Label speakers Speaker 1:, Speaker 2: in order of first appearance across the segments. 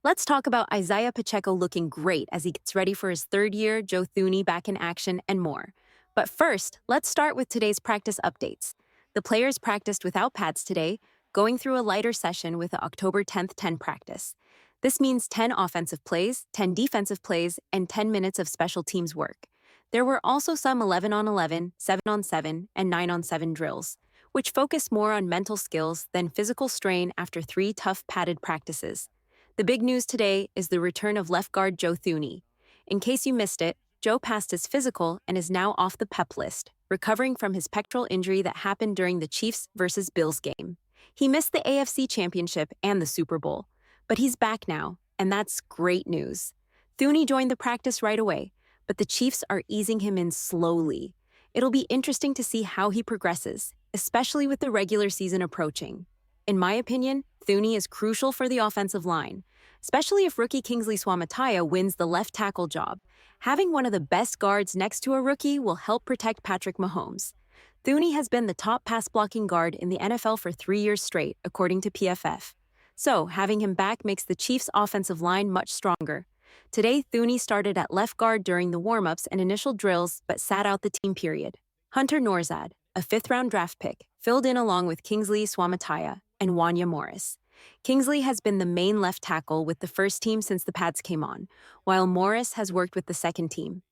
Speaker 1: Let's talk about Isaiah Pacheco looking great as he gets ready for his third year, Joe Thuney back in action, and more. But first, let's start with today's practice updates. The players practiced without pads today, going through a lighter session with the October 10th 10 practice. This means 10 offensive plays, 10 defensive plays, and 10 minutes of special teams work. There were also some 11 on 11, 7 on 7, and 9 on 7 drills, which focus more on mental skills than physical strain after 3 tough padded practices. The big news today is the return of left guard Joe Thuney. In case you missed it, Joe passed his physical and is now off the PEP list, recovering from his pectoral injury that happened during the Chiefs vs. Bills game. He missed the AFC Championship and the Super Bowl, but he's back now, and that's great news. Thuney joined the practice right away, but the Chiefs are easing him in slowly. It'll be interesting to see how he progresses, especially with the regular season approaching. In my opinion, Thuney is crucial for the offensive line, especially if rookie Kingsley Suamataia wins the left tackle job. Having one of the best guards next to a rookie will help protect Patrick Mahomes. Thuney has been the top pass-blocking guard in the NFL for 3 years straight, according to PFF. So, having him back makes the Chiefs' offensive line much stronger. Today, Thuney started at left guard during the warm-ups and initial drills, but sat out the team period. Hunter Nourzad, a fifth-round draft pick, filled in along with Kingsley Suamataia and Wanya Morris. Kingsley has been the main left tackle with the first team since the pads came on, while Morris has worked with the second team.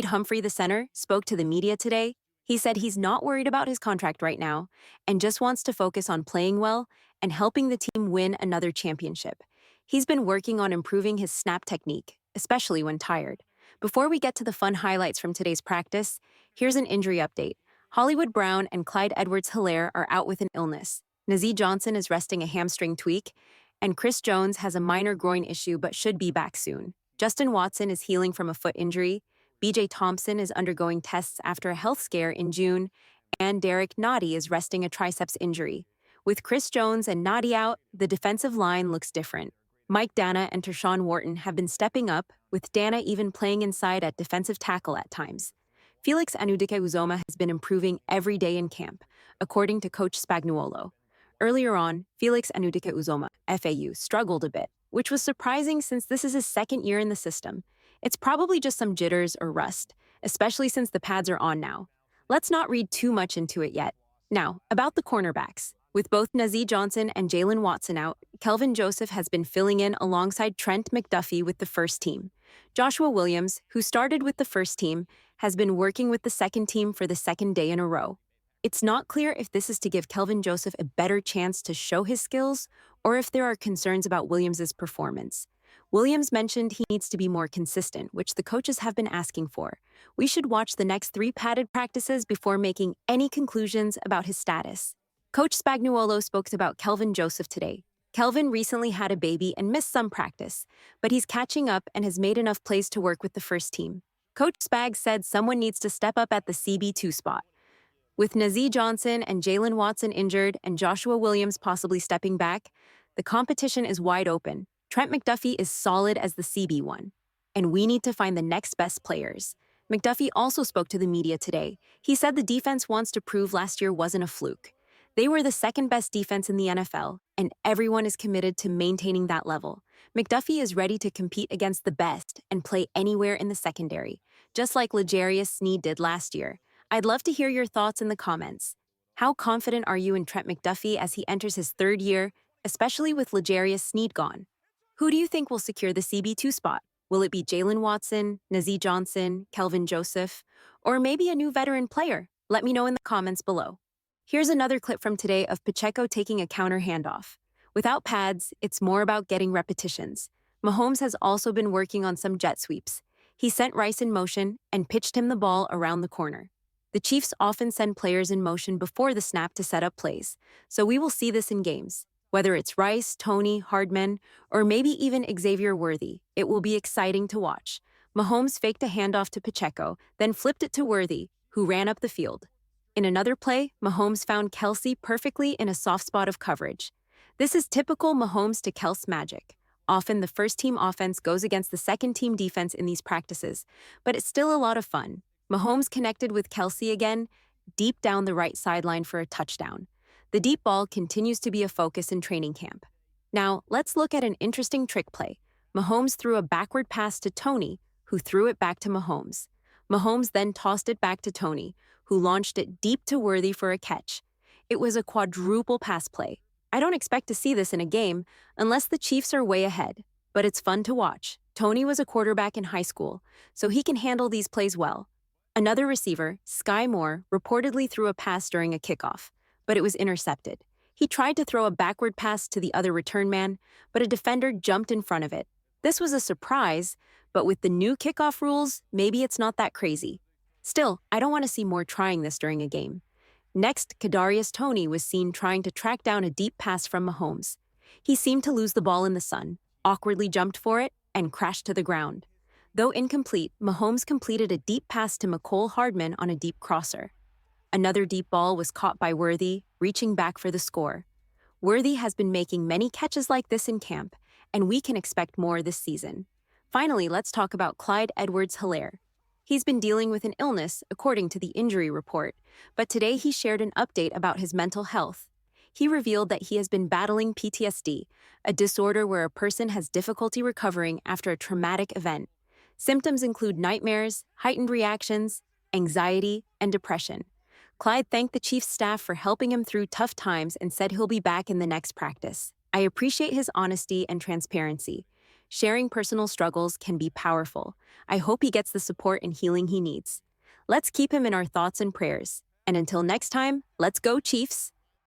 Speaker 1: Humphrey, the center, spoke to the media today. He said he's not worried about his contract right now and just wants to focus on playing well and helping the team win another championship. He's been working on improving his snap technique, especially when tired. Before we get to the fun highlights from today's practice, here's an injury update. Hollywood Brown and Clyde Edwards-Helaire are out with an illness. Nazeeh Johnson is resting a hamstring tweak, and Chris Jones has a minor groin issue but should be back soon. Justin Watson is healing from a foot injury, BJ Thompson is undergoing tests after a health scare in June, and Derek Noddy is resting a triceps injury. With Chris Jones and Noddy out, the defensive line looks different. Mike Dana and Tershawn Wharton have been stepping up, with Dana even playing inside at defensive tackle at times. Felix Anudike-Uzomah has been improving every day in camp, according to Coach Spagnuolo. Earlier on, Felix Anudike-Uzomah, FAU, struggled a bit, which was surprising since this is his second year in the system. It's probably just some jitters or rust, especially since the pads are on now. Let's not read too much into it yet. Now, about the cornerbacks. With both Nazeeh Johnson and Jalen Watson out, Kelvin Joseph has been filling in alongside Trent McDuffie with the first team. Joshua Williams, who started with the first team, has been working with the second team for the second day in a row. It's not clear if this is to give Kelvin Joseph a better chance to show his skills or if there are concerns about Williams' performance. Williams mentioned he needs to be more consistent, which the coaches have been asking for. We should watch the next 3 padded practices before making any conclusions about his status. Coach Spagnuolo spoke about Kelvin Joseph today. Kelvin recently had a baby and missed some practice, but he's catching up and has made enough plays to work with the first team. Coach Spag said someone needs to step up at the CB2 spot. With Nazeeh Johnson and Jalen Watson injured and Joshua Williams possibly stepping back, the competition is wide open. Trent McDuffie is solid as the CB1, and we need to find the next best players. McDuffie also spoke to the media today. He said the defense wants to prove last year wasn't a fluke. They were the second best defense in the NFL, and everyone is committed to maintaining that level. McDuffie is ready to compete against the best and play anywhere in the secondary, just like L'Jarius Sneed did last year. I'd love to hear your thoughts in the comments. How confident are you in Trent McDuffie as he enters his third year, especially with L'Jarius Sneed gone? Who do you think will secure the CB2 spot? Will it be Jalen Watson, Nazeeh Johnson, Kelvin Joseph, or maybe a new veteran player? Let me know in the comments below. Here's another clip from today of Pacheco taking a counter handoff. Without pads, it's more about getting repetitions. Mahomes has also been working on some jet sweeps. He sent Rice in motion and pitched him the ball around the corner. The Chiefs often send players in motion before the snap to set up plays, so we will see this in games. Whether it's Rice, Thuney, Hardman, or maybe even Xavier Worthy, it will be exciting to watch. Mahomes faked a handoff to Pacheco, then flipped it to Worthy, who ran up the field. In another play, Mahomes found Kelce perfectly in a soft spot of coverage. This is typical Mahomes to Kelce magic. Often the first-team offense goes against the second-team defense in these practices, but it's still a lot of fun. Mahomes connected with Kelce again, deep down the right sideline for a touchdown. The deep ball continues to be a focus in training camp. Now, let's look at an interesting trick play. Mahomes threw a backward pass to Thuney, who threw it back to Mahomes. Mahomes then tossed it back to Thuney, who launched it deep to Worthy for a catch. It was a quadruple pass play. I don't expect to see this in a game unless the Chiefs are way ahead, but it's fun to watch. Thuney was a quarterback in high school, so he can handle these plays well. Another receiver, Sky Moore, reportedly threw a pass during a kickoff, but it was intercepted. He tried to throw a backward pass to the other return man, but a defender jumped in front of it. This was a surprise, but with the new kickoff rules, maybe it's not that crazy. Still, I don't want to see more trying this during a game. Next, Kadarius Toney was seen trying to track down a deep pass from Mahomes. He seemed to lose the ball in the sun, awkwardly jumped for it, and crashed to the ground. Though incomplete, Mahomes completed a deep pass to McCole Hardman on a deep crosser. Another deep ball was caught by Worthy, reaching back for the score. Worthy has been making many catches like this in camp, and we can expect more this season. Finally, let's talk about Clyde Edwards-Helaire. He's been dealing with an illness, according to the injury report, but today he shared an update about his mental health. He revealed that he has been battling PTSD, a disorder where a person has difficulty recovering after a traumatic event. Symptoms include nightmares, heightened reactions, anxiety, and depression. Clyde thanked the Chiefs staff for helping him through tough times and said he'll be back in the next practice. I appreciate his honesty and transparency. Sharing personal struggles can be powerful. I hope he gets the support and healing he needs. Let's keep him in our thoughts and prayers. And until next time, let's go, Chiefs!